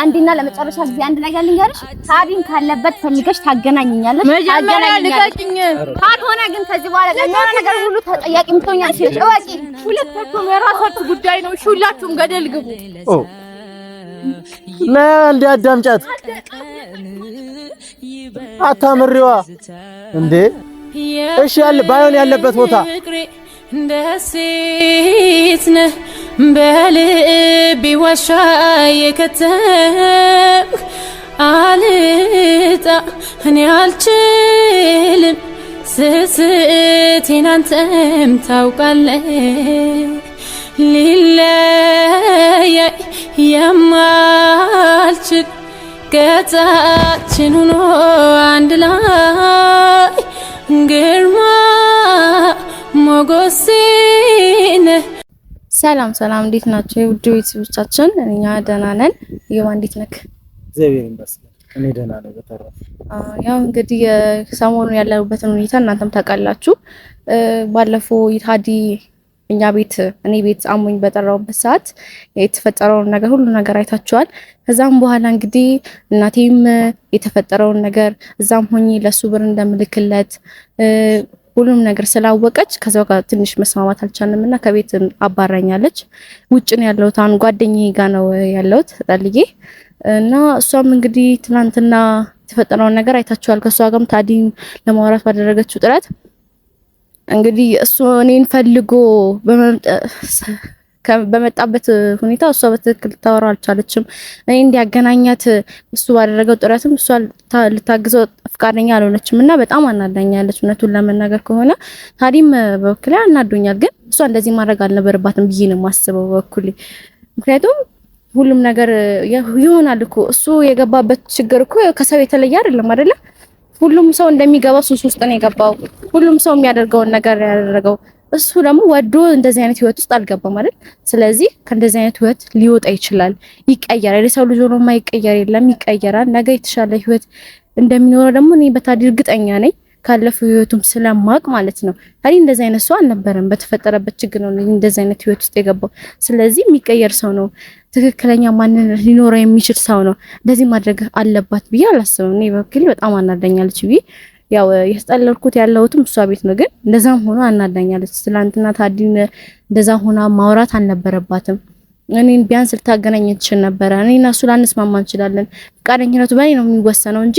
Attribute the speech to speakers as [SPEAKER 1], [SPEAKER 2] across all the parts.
[SPEAKER 1] አንድና ለመጨረሻ ጊዜ አንድ ነገር ልንገርሽ፣ ታዲን ካለበት ፈልገሽ ታገናኝኛለሽ።
[SPEAKER 2] መጀመሪያ ልቀቂኝ።
[SPEAKER 1] ካልሆነ ግን ከዚህ በኋላ ለሆነ ነገር ሁሉ ተጠያቂ ምትሆኛለሽ። እወቂ፣
[SPEAKER 2] ሁለታችሁም የራሳችሁ ጉዳይ ነው። ሁላችሁም ገደል ግቡ።
[SPEAKER 3] ለአንድ አዳምጫት አታምሪዋ እንዴ! እሺ ያለ ባይሆን ያለበት ቦታ
[SPEAKER 2] ደሴት ነህ በልቤ ዋሻ የከተምክ አልጣ እኔ አልችልም ስስቴን አንተም ታውቃለህ ሊለያይ የማልችል ገጻችን ሆኖ አንድ ላይ ግርማ ሞገሴን።
[SPEAKER 4] ሰላም ሰላም፣ እንዴት ናቸው የውድ ቤተሰቦቻችን? እኛ ደህና ነን። ይኸው እንዴት ነክ?
[SPEAKER 3] እግዚአብሔር ይመስገን እኔ ደህና ነኝ። በተረፈ
[SPEAKER 4] ያው እንግዲህ ሰሞኑን ያለሁበትን ሁኔታ እናንተም ታውቃላችሁ። ባለፈው ይታዲ እኛ ቤት እኔ ቤት አሞኝ በጠራውበት ሰዓት የተፈጠረውን ነገር ሁሉ ነገር አይታችኋል። ከዛም በኋላ እንግዲህ እናቴም የተፈጠረውን ነገር እዛም ሆኜ ለሱ ብር እንደምልክለት ሁሉም ነገር ስላወቀች ከዛው ጋር ትንሽ መስማማት አልቻልንምና ከቤት አባራኛለች። ውጭ ነው ያለሁት፣ አሁን ጓደኛዬ ጋር ነው ያለሁት ጠልዬ እና እሷም እንግዲህ ትናንትና የተፈጠረውን ነገር አይታችኋል። ከሷ ጋርም ታዲን ለማውራት ባደረገችው ጥረት እንግዲህ እሱ እኔን ፈልጎ በመጣበት ሁኔታ እሷ በትክክል ታወራ አልቻለችም። እኔ እንዲያገናኛት እሱ ባደረገው ጥረትም እሷ ልታግዘው ፍቃደኛ አልሆነችም እና በጣም አናዳኛለች። እውነቱን ለመናገር ከሆነ ታዲም በበኩሌ አናዶኛል፣ ግን እሷ እንደዚህ ማድረግ አልነበረባትም ብዬ ነው የማስበው በበኩሌ። ምክንያቱም ሁሉም ነገር ይሆናል እኮ እሱ የገባበት ችግር እኮ ከሰው የተለየ አይደለም አይደለ? ሁሉም ሰው እንደሚገባው ሱስ ውስጥ ነው የገባው። ሁሉም ሰው የሚያደርገውን ነገር ያደረገው እሱ ደግሞ ወዶ እንደዚህ አይነት ህይወት ውስጥ አልገባም አይደል? ስለዚህ ከእንደዚህ አይነት ህይወት ሊወጣ ይችላል፣ ይቀየራል። የሰው ልጅ ሆኖ የማይቀየር የለም፣ ይቀየራል። ነገ የተሻለ ህይወት እንደሚኖረው ደግሞ እኔ በታዲ እርግጠኛ ነኝ፣ ካለፈው ህይወቱም ስለማቅ ማለት ነው። ታዲ እንደዚህ አይነት ሰው አልነበረም። በተፈጠረበት ችግር ነው እንደዚህ አይነት ህይወት ውስጥ የገባው። ስለዚህ የሚቀየር ሰው ነው፣ ትክክለኛ ማንነት ሊኖረው የሚችል ሰው ነው። እንደዚህ ማድረግ አለባት ብዬ አላስብም። እኔ በኩል በጣም አናዳኛለች ብዬ ያው የተጠለልኩት ያለሁትም እሷ ቤት ነው፣ ግን እንደዛም ሆኖ አናዳኛለች። ትላንትና ታዲን እንደዛ ሆና ማውራት አልነበረባትም። እኔን ቢያንስ ልታገናኝ ትችል ነበረ። እኔና እሱ ላንስማማ እንችላለን። ፈቃደኝነቱ በእኔ ነው የሚወሰነው እንጂ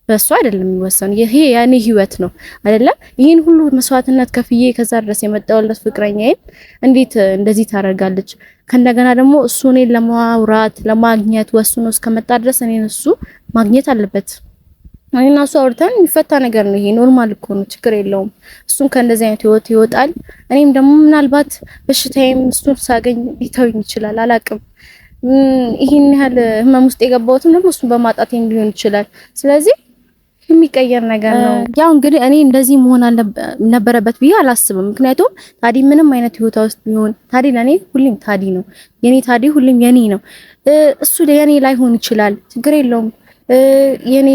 [SPEAKER 4] በእሱ አይደለም የሚወሰነው። ይሄ የኔ ህይወት ነው አይደለም? ይሄን ሁሉ መስዋዕትነት ከፍዬ ከዛ ድረስ የመጣውለት ፍቅረኛዬን እንዴት እንደዚህ ታደርጋለች? ከእንደገና ደግሞ እሱ እኔን ለማውራት ለማግኘት ወስኖ እስከመጣ ድረስ እኔን እሱ ማግኘት አለበት። እኔና እሱ አውርተን የሚፈታ ነገር ነው። ይሄ ኖርማል እኮ ነው፣ ችግር የለውም። እሱም ከእንደዚህ አይነት ህይወት ይወጣል። እኔም ደግሞ ምናልባት በሽታዬም እሱን ሳገኝ ሊተውኝ ይችላል፣ አላቅም። ይሄን ያህል ህመም ውስጥ የገባሁትም ደግሞ እሱን በማጣቴም ሊሆን ይችላል። ስለዚህ የሚቀየር ነገር ነው። ያው እንግዲህ እኔ እንደዚህ መሆን ነበረበት ብዬ አላስብም። ምክንያቱም ታዲ ምንም አይነት ህይወታ ውስጥ ቢሆን ታዲ ለኔ ሁሌም ታዲ ነው። የኔ ታዲ ሁሌም የኔ ነው። እሱ ለኔ ላይሆን ይችላል፣ ችግር የለውም። የኔ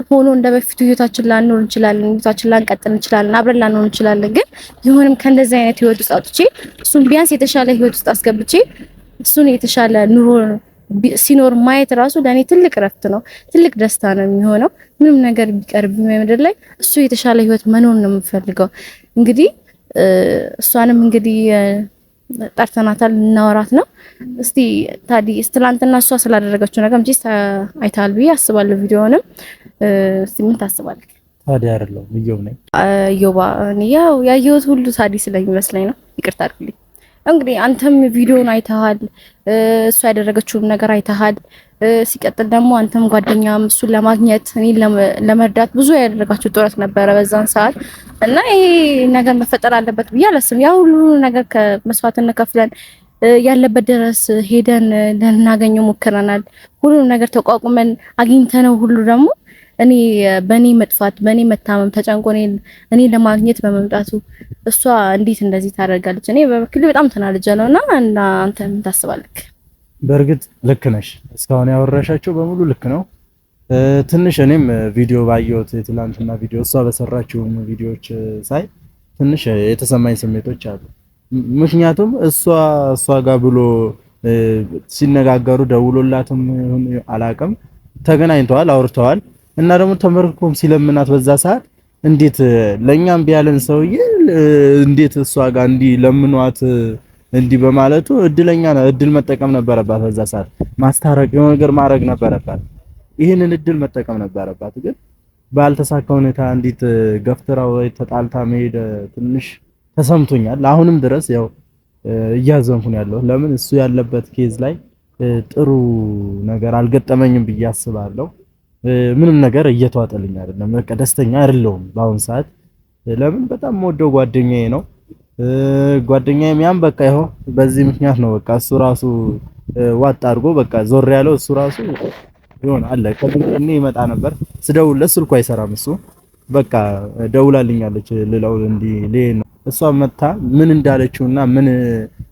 [SPEAKER 4] ሆኖ እንደበፊቱ ህይወታችን ላንኖር እንችላለን፣ ህይወታችን ላንቀጥል እንችላለን፣ አብረን ላንኖር እንችላለን። ግን ይሁንም ከእንደዚህ አይነት ህይወት ውስጥ አውጥቼ እሱን ቢያንስ የተሻለ ህይወት ውስጥ አስገብቼ እሱን የተሻለ ኑሮ ሲኖር ማየት ራሱ ለኔ ትልቅ ረፍት ነው፣ ትልቅ ደስታ ነው የሚሆነው። ምንም ነገር ቢቀርብኝ ምድር ላይ እሱ የተሻለ ህይወት መኖር ነው የምፈልገው። እንግዲህ እሷንም እንግዲህ ጠርተናታል፣ እናወራት ነው። እስቲ ታዲ ትላንትና እሷ ስላደረገችው ነገር እንጂ አይታል ብዬ አስባለሁ። ቪዲዮንም እስቲ ምን ታስባለህ?
[SPEAKER 3] ታዲ አይደለም ይየው ነኝ
[SPEAKER 4] ዮባ ያው ያየሁት ሁሉ ታዲ ስለሚመስለኝ ነው። ይቅርታ አድርግልኝ። እንግዲህ አንተም ቪዲዮውን አይተሃል፣ እሷ ያደረገችውን ነገር አይተሃል። ሲቀጥል ደግሞ አንተም ጓደኛም እሱን ለማግኘት እኔን ለመርዳት ብዙ ያደረጋችሁ ጥረት ነበረ በዛን ሰዓት እና ይሄ ነገር መፈጠር አለበት ብዬ አላስብም። ያው ሁሉ ነገር ከመስዋዕትነት ከፍለን ያለበት ድረስ ሄደን ልናገኘው ሞክረናል። ሁሉ ነገር ተቋቁመን አግኝተነው ሁሉ ደግሞ እኔ በኔ መጥፋት በኔ መታመም ተጨንቆ እኔ ለማግኘት በመምጣቱ እሷ እንዴት እንደዚህ ታደርጋለች? እኔ በበኩሌ በጣም ተናድጃለሁና እና አንተ ምን ታስባለህ?
[SPEAKER 3] በእርግጥ ልክ ነሽ። እስካሁን ያወራሻቸው በሙሉ ልክ ነው። ትንሽ እኔም ቪዲዮ ባየሁት የትላንትና ቪዲዮ እሷ በሰራችው ቪዲዮዎች ሳይ ትንሽ የተሰማኝ ስሜቶች አሉ። ምክንያቱም እሷ ጋር ብሎ ሲነጋገሩ ደውሎላትም አላቅም ተገናኝተዋል አውርተዋል እና ደግሞ ተመርኮም ሲለምናት በዛ ሰዓት እንዴት ለኛም ቢያለን ሰውዬ እንዴት እሷ ጋር እንዲ ለምኗት እንዲ በማለቱ እድል መጠቀም ነበረባት በዛ ሰዓት ማስታረቅ የሆነ ነገር ማድረግ ነበረባት ይሄንን እድል መጠቀም ነበረባት ግን ባልተሳካ ሁኔታ እንዴት ገፍትራው ወይ ተጣልታ መሄድ ትንሽ ተሰምቶኛል አሁንም ድረስ ያው እያዘንኩ ነው ያለው ለምን እሱ ያለበት ኬዝ ላይ ጥሩ ነገር አልገጠመኝም ብዬ አስባለሁ ምንም ነገር እየተዋጠልኝ አይደለም በቃ ደስተኛ አይደለሁም በአሁን ሰዓት ለምን በጣም ወደው ጓደኛዬ ነው ጓደኛዬም ያን በቃ ይሄው በዚህ ምክንያት ነው በቃ እሱ ራሱ ዋጥ አድርጎ በቃ ዞር ያለው እሱ ራሱ ይሆን አለ ከእኔ ይመጣ ነበር ስደውልለት ስልኩ አይሰራም እሱ በቃ ደውላልኛለች ልለው እንዲ ለኔ እሷ መታ ምን እንዳለችውና ምን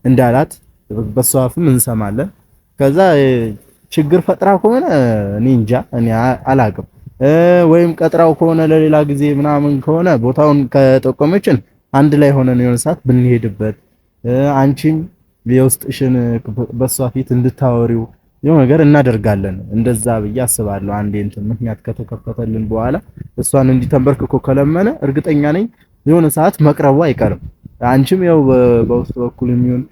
[SPEAKER 3] እንዳላት በሷ አፍም እንሰማለን ከዛ ችግር ፈጥራ ከሆነ እኔ እንጃ እኔ አላቅም ወይም ቀጥራው ከሆነ ለሌላ ጊዜ ምናምን ከሆነ ቦታውን ከጠቆመችን አንድ ላይ ሆነን የሆነ ሰዓት ብንሄድበት አንቺም የውስጥሽን በሷ ፊት እንድታወሪው የሆነ ነገር እናደርጋለን እንደዛ ብዬ አስባለሁ አንዴ እንትን ምክንያት ከተከፈተልን በኋላ እሷን እንዲተንበርክኮ ከለመነ እርግጠኛ ነኝ የሆነ ሰዓት መቅረቡ አይቀርም አንቺም ያው በውስጥ በኩል የሚሆን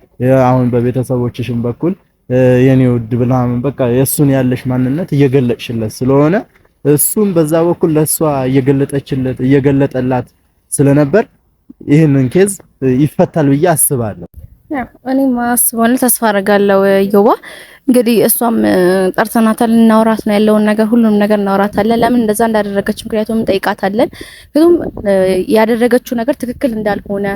[SPEAKER 3] አሁን በቤተሰቦችሽም በኩል የኔ ውድ ብላም በቃ የሱን ያለሽ ማንነት እየገለጽሽለት ስለሆነ እሱም በዛ በኩል ለሷ እየገለጠላት ስለነበር ይሄንን ኬዝ ይፈታል ብዬ አስባለሁ
[SPEAKER 4] እኔም አስባለሁ ተስፋ አደርጋለሁ ዮባ እንግዲህ እሷም ጠርተናታል እናውራት ነው ያለውን ነገር ሁሉንም ነገር እናውራታለን ለምን እንደዛ እንዳደረገች ምክንያቱም ጠይቃታለን ግን ያደረገችው ነገር ትክክል እንዳልሆነ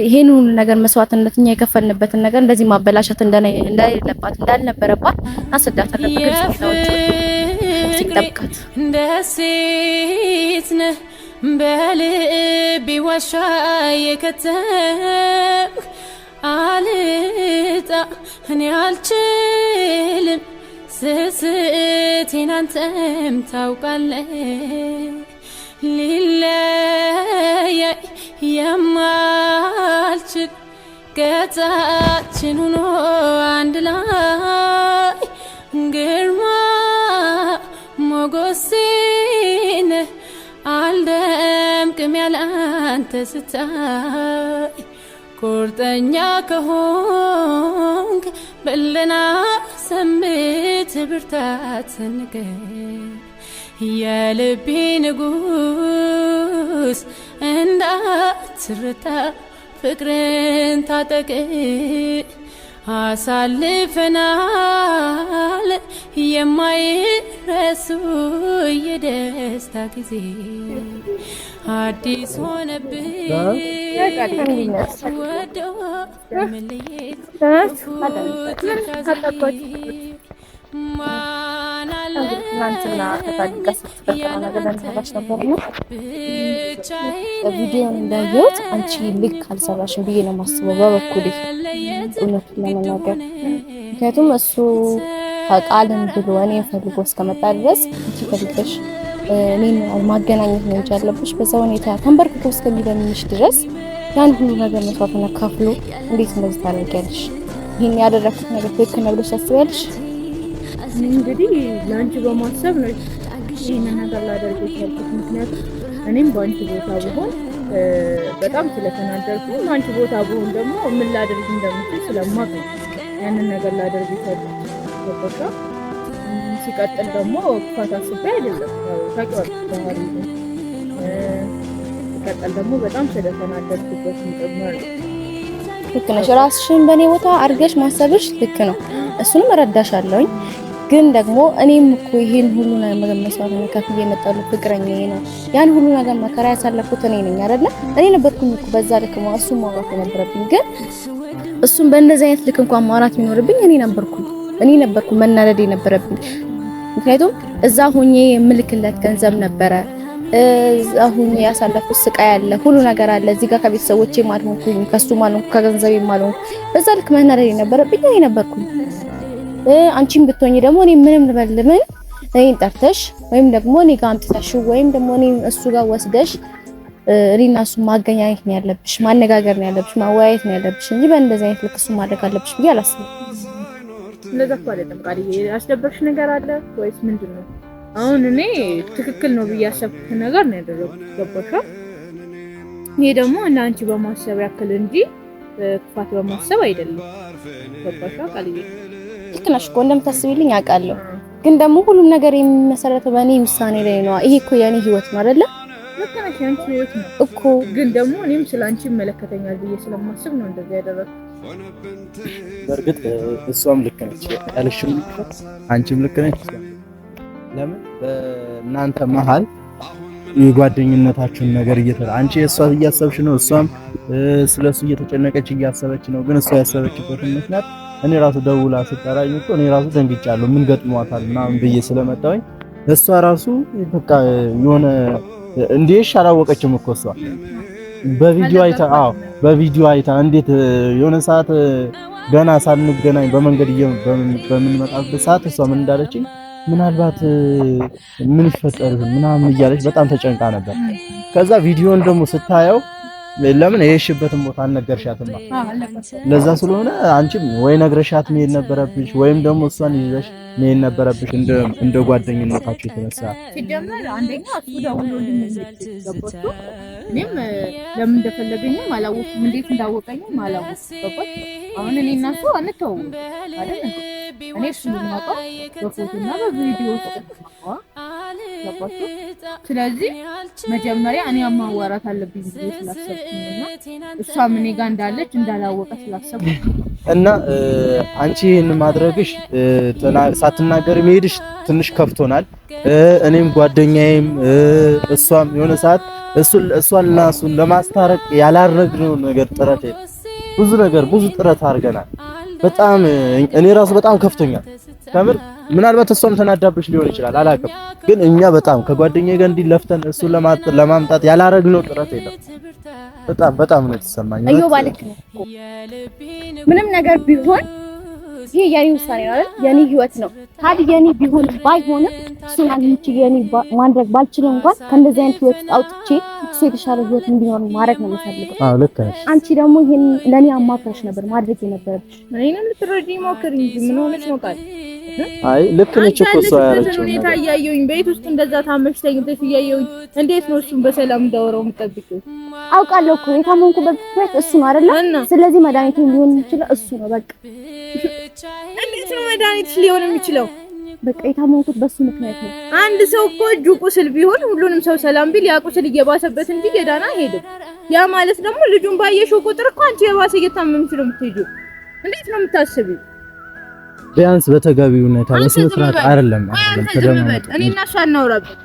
[SPEAKER 4] ይሄን ሁሉ ነገር መስዋዕትነትኛ የከፈልንበትን ነገር እንደዚህ ማበላሸት እንደሌለባት እንዳልነበረባት አስረዳታለን በግልጽ ሲጠብቃት
[SPEAKER 2] እንደሴት ነህ በልቤ ዋሻ የከተምክ አልጣ እኔ አልችልም ስስቴን አንተም ታውቃለህ ሊለያይ የማልችል ገጻችን ሆኖ አንድ ላይ ግርማ ሞገሴን አልደምቅም ያላንተ ስታይ ቁርጠኛ ከሆንክ በለና ሰምት ብርታት ንገር የልቤ ንጉስ እንዳትረታ ፍቅርን ታጠቅ አሳልፈናል የማይረሱ የደስታ ጊዜ አዲስ ሆነብኝ ወዶ መለየት ማናለ
[SPEAKER 4] ቪዲዮን እንዳየሁት አንቺ ልክ አልሰራሽም ብዬ ነው የማስበው በበኩሌ እውነቱን ለመናገር ምክንያቱም እሱ ቃልን ብሎ እኔ ፈልጎ እስከመጣ ድረስ አንቺ ፈልገሽ እኔን ማገናኘት ነው እንጂ ያለብሽ በዛ ሁኔታ ተንበርክኮ እስከሚለምንሽ ድረስ ያን ሁሉ ነገር መስዋዕትነት ከፍሎ እንዴት እንደዚህ ታደርጊያለሽ? ይሄን ያደረኩት ነገር ትክክል ነው ብለሽ ታስቢያለሽ?
[SPEAKER 5] እንግዲህ ለአንቺ በማሰብ ነው ይሄንን ነገር ላደርግ የቻልኩት። ምክንያቱም እኔም በአንቺ ቦታ ብሆን በጣም ስለተናደርኩ አንቺ ቦታ ብሆን ደግሞ ምን ላደርግ እንደምችል ስለማውቅ ነው ያንን ነገር ላደርግ የቻልኩት። በቃ ሲቀጥል ደግሞ ክፋት አስቤ አይደለም ታውቂዋለሽ ባህሪ ነው። ሲቀጥል ደግሞ በጣም ስለተናደርኩበት ጭምር ነው።
[SPEAKER 4] ልክ ነሽ። ራስሽን በእኔ ቦታ አድርገሽ ማሰብሽ ልክ ነው። እሱንም እረዳሻለሁኝ። ግን ደግሞ እኔም እኮ ይሄን ሁሉ ነገር መስዋዕትነት ከፍዬ የመጣሁት ፍቅረኛዬ ነው። ያን ሁሉ ነገር መከራ ያሳለፍኩት እኔ ነኝ አይደለ? እኔ ነበርኩኝ እኮ በዛ ልክ እሱን ማውራት የነበረብኝ። ግን እሱን በእንደዚህ አይነት ልክ እንኳን ማውራት የሚኖርብኝ እኔ ነበርኩ መናደድ የነበረብኝ። ምክንያቱም እዛ ሆኜ የምልክለት ገንዘብ ነበረ፣ እዛ ሆኜ ያሳለፍኩት ስቃይ አለ፣ ሁሉ ነገር አለ። እዚህ ጋር ከቤተሰቦቼ ማልሆንኩኝ፣ ከሱ ማልሆንኩ፣ ከገንዘቤ ማልሆንኩ፣ በዛ ልክ መናደድ የነበረብኝ እኔ ነበርኩኝ። አንቺም ብትሆኚ ደግሞ እኔ ምንም ልበልምን እኔን ጠርተሽ ወይም ደግሞ እኔ ጋር አምጥተሽ ወይም ደግሞ እኔ እሱ ጋር ወስደሽ እኔና እሱ ማገናኘት ነው ያለብሽ፣ ማነጋገር ነው ያለብሽ፣ ማወያየት ነው ያለብሽ እንጂ በእንደዚህ አይነት ልክ እሱ ማድረግ አለብሽ ብዬ አላስብም።
[SPEAKER 5] እንደዛ እኮ አይደለም ቃልዬ። ያስደበርሽ ነገር አለ ወይስ ምንድነው? አሁን እኔ ትክክል ነው ብዬ ያሰብኩት ነገር ነው ያደረኩት። ገባሽ? ይሄ ደግሞ ለአንቺ በማሰብ ያክል እንጂ ክፋት በማሰብ አይደለም። ገባሽ ቃልዬ?
[SPEAKER 4] ልክ ነሽ እኮ እንደምታስቢልኝ አውቃለሁ። ግን ደግሞ ሁሉም ነገር የሚመሰረተው በእኔ ውሳኔ ላይ ነው። ይሄ እኮ የኔ ህይወት ነው አይደለ?
[SPEAKER 5] ልክ ነሽ፣ ያንቺ ህይወት ነው
[SPEAKER 4] እኮ።
[SPEAKER 5] ግን ደግሞ እኔም ስላንቺ ይመለከተኛል ብዬ ስለማስብ ነው እንደዛ ያደረኩት።
[SPEAKER 3] በእርግጥ እሷም ልክ ነች ያልሽም፣ አንቺም ልክ ነች። ለምን በእናንተ መሀል የጓደኝነታችሁን ነገር አንቺ እሷ እያሰብሽ ነው፣ እሷም ስለሱ እየተጨነቀች እያሰበች ነው። ግን እሷ ያሰበችበት ምክንያት እኔ ራሱ ደውላ ስጠራኝ እኮ እኔ ራሱ ደንግጫለሁ። ምን ገጥሟታል ምናምን ብዬ ስለመጣሁኝ እሷ ራሱ በቃ የሆነ እንዴሽ አላወቀችም እኮ እሷ በቪዲዮ አይታ እንዴት የሆነ ሰዓት ገና ሳንገናኝ በመንገድ በምንመጣበት ሰዓት እሷ ምን እንዳለችኝ ምናልባት ምን ይፈጠር ምናምን እያለች በጣም ተጨንቃ ነበር። ከዛ ቪዲዮን ደግሞ ስታየው ለምን የሄድሽበትን ቦታ አልነገርሻትም? ለዛ ስለሆነ አንቺም ወይ ነግረሻት መሄድ ነበረብሽ ወይም ደግሞ እሷን ይዘሽ መሄድ ነበረብሽ እንደ ጓደኝነታችሁ የተነሳ።
[SPEAKER 5] ሲጀመር አንደኛ እሱ ደውሎልኝ ገባሽ? እኔም ለምን እንደፈለገኝም አላወኩም፣ እንዴት እንዳወቀኝም አላወኩም። ገባሽ? አሁን እኔ እና እሱ አንተውም አይደል? እኔ እሱን የማውቀው በፎቶና በቪዲዮ ውስጥ ነው። ገባሽ? ስለዚህ መጀመሪያ እኔ ማዋራት አለብኝ ብዬ ስላሰብኩኝና እሷም እኔ ጋር እንዳለች እንዳላወቀ ስላሰብኩ
[SPEAKER 3] እና አንቺ ይሄን ማድረግሽ ሳትናገር መሄድሽ ትንሽ ከፍቶናል። እኔም ጓደኛዬም እሷም የሆነ ሰዓት እሷንና እሱን ለማስታረቅ ያላረግነው ነገር ብዙ ጥረት አድርገናል። በጣም እኔ ራሱ በጣም ከፍቶኛል ከምር። ምናልባት እሷም ተናዳብሽ ሊሆን ይችላል አላውቅም። ግን እኛ በጣም ከጓደኛዬ ጋር እንዲለፍተን እሱን ለማምጣት ያላረግነው ጥረት የለም። በጣም ነው የተሰማኝ።
[SPEAKER 4] አዮ ባልክ ነው ምንም ነገር ቢሆን ይሄ የኔ ውሳኔ ነው አይደል? የኔ ህይወት ነው። ታዲያ የኔ ቢሆን ባይሆንም እሱን አንቺ የኔ ማድረግ ባልችልም እንኳን ከእንደዚህ አይነት ህይወት አውጥቼ እሱ የተሻለ ህይወት እንዲኖር ማድረግ ነው የምፈልገው።
[SPEAKER 3] አዎ ልክ ነሽ።
[SPEAKER 4] አንቺ ደግሞ ይሄን ለኔ አማክረሽ ነበር ማድረግ የነበረብሽ።
[SPEAKER 5] እኔንም ልትረጂኝ ሞክሪ እንጂ ምን ሆነሽ ነው ቃል?
[SPEAKER 3] አይ ልክ ነች እኮ እሷ ያለችው
[SPEAKER 5] ሁኔታ እያየሁኝ ቤት ውስጥ እንደዛ ታመሽ ተኝተሽ እያየሁኝ እንዴት ነው እሱን በሰላም እንዳወራው የምጠብቂው?
[SPEAKER 4] አውቃለሁ እኮ የታመንኩበት ምክንያት እሱ ነው አይደል? ስለዚህ መድኃኒቱ ሊሆን የሚችለው እሱ ነው። በቃ
[SPEAKER 5] እንዴት ነው መድኃኒት ሊሆን የሚችለው?
[SPEAKER 4] በቃ የታመንኩት በሱ ምክንያት ነው።
[SPEAKER 5] አንድ ሰው እኮ እጁ ቁስል ቢሆን ሁሉንም ሰው ሰላም ቢል ያ ቁስል እየባሰበት እንጂ ገዳና ሄድም። ያ ማለት ደግሞ ልጁን ባየሽው ቁጥር እኮ አንቺ የባሰ እየታመምሽ ነው የምትሄጂው። እንዴት ነው የምታስቢው?
[SPEAKER 3] ቢያንስ በተገቢው ሁኔታ በስነ ስርዓት አይደለም ተደማመጡ።
[SPEAKER 5] እኔ እና እሷ እናውራበት።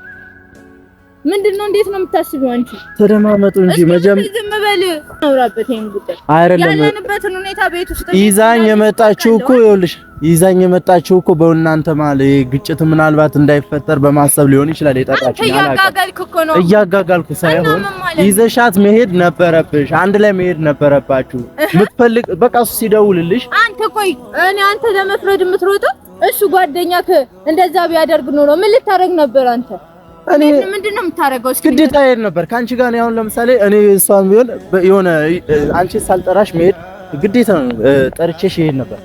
[SPEAKER 5] ምንድነው እንዴት ነው የምታስቢው አንቺ?
[SPEAKER 3] ተደማመጡ እንጂ መጀመሪያ
[SPEAKER 5] ዝም በል እናውራበት። ይሄን ጉዳይ
[SPEAKER 3] አይደለም
[SPEAKER 5] ያለንበትን ሁኔታ ቤት ውስጥ
[SPEAKER 3] ይዛኝ የመጣችው እኮ ይኸውልሽ፣ ይዛኝ የመጣችው እኮ በእናንተ ማለት ግጭት ምናልባት እንዳይፈጠር በማሰብ ሊሆን ይችላል። የጠጣችኝ እያጋጋልኩ ሳይሆን ይዘሻት መሄድ ነበረብሽ። አንድ ላይ መሄድ ነበረባችሁ። ምትፈልግ በቃ እሱ ሲደውልልሽ
[SPEAKER 5] አንተ ቆይ እኔ አንተ ለመፍረድ የምትሮጠው እሱ ጓደኛክ እንደዛ ቢያደርግ ኖሮ ምን ልታረግ ነበር አንተ? እኔ ምንድነው የምታረገው? እስኪ
[SPEAKER 3] ግዴታ ይሄድ ነበር ካንቺ ጋር ነው። አሁን ለምሳሌ እኔ እሷም ቢሆን የሆነ አንቺ ሳልጠራሽ መሄድ ግዴታ ነው። ጠርቼሽ ይሄድ ነበር።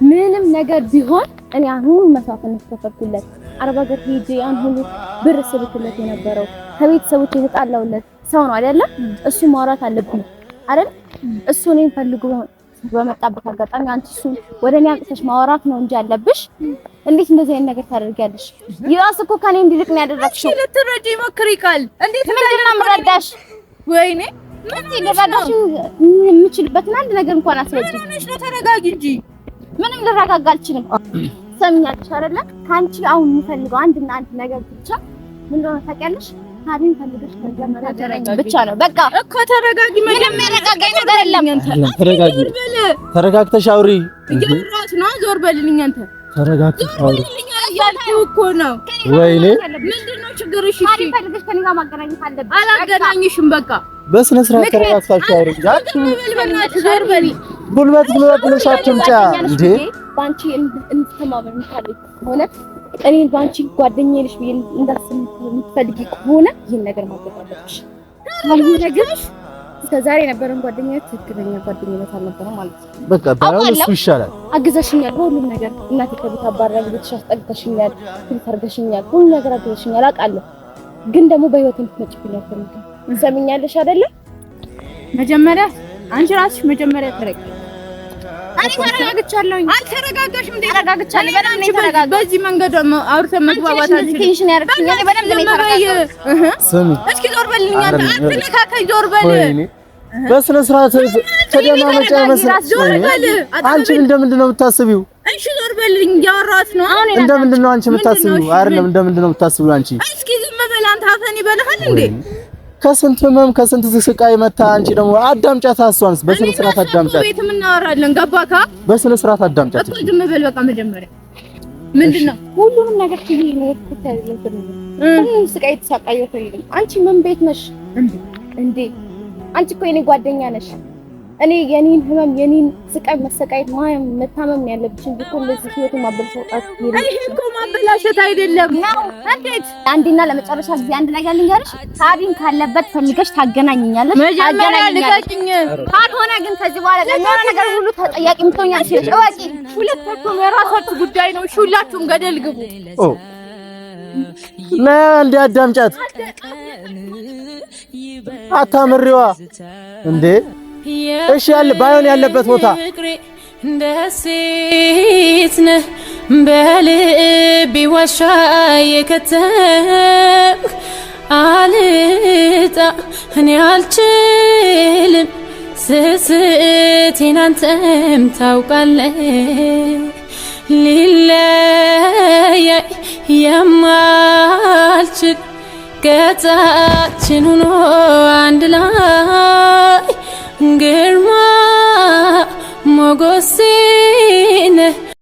[SPEAKER 4] ምንም ነገር ቢሆን እኔ አሁን መስዋዕትነት ተፈቅኩለት። አርባ ገር ሄጄ ያን ሁሉ ብር ስልክለት የነበረው ከቤተሰቦች የተጣላውለት ሰው ነው አይደለ? እሱ ማውራት አለብኝ አይደል? እሱ እኔን ፈልጎ በመጣበት አጋጣሚ አንቺ እሱ ወደኔ አምጥተሽ ማውራት ነው እንጂ ያለብሽ። እንዴት እንደዚህ አይነት ነገር ታደርጊያለሽ? ይራስ እኮ ከኔ እንዲልቅ ነው ያደረግሽው።
[SPEAKER 5] እሺ ልትረጂ ሞክሪ ቃል እንዴት
[SPEAKER 4] ምንድነው የምረዳሽ?
[SPEAKER 5] ወይኔ
[SPEAKER 4] ምን ልረዳሽ የምችልበትን አንድ ነገር እንኳን አስረጅኝ።
[SPEAKER 5] ምን ነው? ተረጋጊ እንጂ።
[SPEAKER 4] ምንም ልረጋጋ አልችልም። ሰምኛለሽ አይደለ? ካንቺ አሁን የምፈልገው አንድና አንድ ነገር ብቻ ምን እንደሆነ ታውቂያለሽ? ታዲያ ፈልገሽ ተጀመረኝ ብቻ ነው። በቃ
[SPEAKER 5] እኮ ተረጋጊ። ምንም ያረጋጋኝ ነገር የለም።
[SPEAKER 3] ተረጋጊ። ተረጋግተሽ አውሪ።
[SPEAKER 5] እያወራሁት ነው። ዞር በልልኝ አንተ።
[SPEAKER 3] ተረጋግተሽ አውሪ
[SPEAKER 5] እያልኩህ እኮ ነው።
[SPEAKER 3] ወይኔ
[SPEAKER 5] ምንድነው ችግርሽ? እሺ
[SPEAKER 4] ታዲያ ፈልገሽ ከኔ ጋር ማገናኘት አለብሽ።
[SPEAKER 5] አላገናኝሽም። በቃ
[SPEAKER 3] በስነ ስርዓት ተረጋግታችሁ አውሪ። ዛት
[SPEAKER 5] ዞር በል።
[SPEAKER 3] ጉልበት ለሻችም ጫ እንዴ
[SPEAKER 4] ባንቺ እንድትተማመን ካለች ሆነ እኔ ባንቺ ጓደኛዬ ነሽ ብዬ እንዳስብ የምትፈልጊ ከሆነ ይሄን ነገር ማድረግ አለብሽ። ካልሆነ ግን እስከዛሬ የነበረን ጓደኝነት ትክክለኛ ጓደኝነት አልነበረም ማለት ነው።
[SPEAKER 3] በቃ ባይሆን እሱ ይሻላል።
[SPEAKER 4] አግዘሽኛል በሁሉም ነገር እናቴ ከቤት አባረራ ቤትሽ አስጠግተሽኛል፣ ትርገሽኛል፣ ሁሉ ነገር አግዘሽኛል አውቃለሁ። ግን ደግሞ በህይወት እንድትመጪብኝ አልፈልግም። ትሰሚኛለሽ አይደለ?
[SPEAKER 5] መጀመሪያ አንቺ ራስሽ መጀመሪያ ተረጋጊ።
[SPEAKER 1] እኔ ተረጋግቻለሁ።
[SPEAKER 2] አልተረጋጋሽም እንዴ?
[SPEAKER 1] ተረጋግቻለሁ። በጣም ነው የተረጋጋሁት።
[SPEAKER 2] በዚህ መንገድ አውርተን መግባባታችን
[SPEAKER 1] ቴንሽን ያደርግኛል። እኔ በደንብ ነው የተረጋጋሁት።
[SPEAKER 3] ስሚ
[SPEAKER 2] እስኪ ዞር በልኝ አንተ አትነካከኝ፣ ዞር በል።
[SPEAKER 3] በስነ ስርዓት ተደማመጫ መስራት አንቺ እንደምንድን ነው የምታስቢው?
[SPEAKER 2] እሺ ዞር በልኝ፣ እያወራሁት ነው።
[SPEAKER 3] እንደምንድን ነው አንቺ የምታስቢው? አይደለም እንደምንድን ነው የምታስቢው አንቺ?
[SPEAKER 2] እስኪ ዝም በል አንተ አፈን ይበልሃል እንዴ?
[SPEAKER 3] ከስንት ህመም ከስንት ስቃይ መታ አንቺ ደግሞ አዳምጫት። አሷንስ በስነ ስርዓት አዳምጫት።
[SPEAKER 2] ቤት ምን እናወራለን? ገባካ?
[SPEAKER 3] በስነ ስርዓት አዳምጫት።
[SPEAKER 2] እኮ ዝም በል በቃ። መጀመሪያ ምንድነው
[SPEAKER 4] ሁሉንም ነገር ትይኝ ነው ተከታተል። ሁሉም ስቃይ ተሳቃየው ተይኝ። አንቺ ምን ቤት ነሽ እንዴ? አንቺ እኮ የኔ ጓደኛ ነሽ። እኔ የኔን ህመም የኔን ስቃይ መሰቃየት መታመም ነው ያለብሽ እንጂ እኮ እንደዚህ ህይወት ማበላሸት
[SPEAKER 2] ይሄ እኮ ማበላሸት አይደለም ነው።
[SPEAKER 1] እንዴት አንዴና ለመጨረሻ ጊዜ አንድ ነገር ልንገርሽ፣ ሳቢን ካለበት ፈልገሽ ታገናኝኛለሽ።
[SPEAKER 2] መጀመሪያ ልቀቂኝ።
[SPEAKER 1] ካልሆነ ግን ከዚህ በኋላ ለሚሆነው ነገር ሁሉ ተጠያቂ ምትሆኛለሽ። እወቂ።
[SPEAKER 2] ሁለታችሁም የራሳችሁ ጉዳይ ነው። እሺ ሁላችሁም ገደል ግቡ።
[SPEAKER 3] እንደ አዳምጫት አታምሪዋ እንዴ? እሺ ያለ ባይሆን ያለበት ቦታ
[SPEAKER 6] ደሴት ነህ በልቤ ዋሻ የከተምክ አልጣ እኔ አልችልም ስስቴን አንተም ታውቃለህ። ሊለያይ የማልችል ገጻችን ሆኖ አንድ ላይ ግርማ ሞገሴ ነህ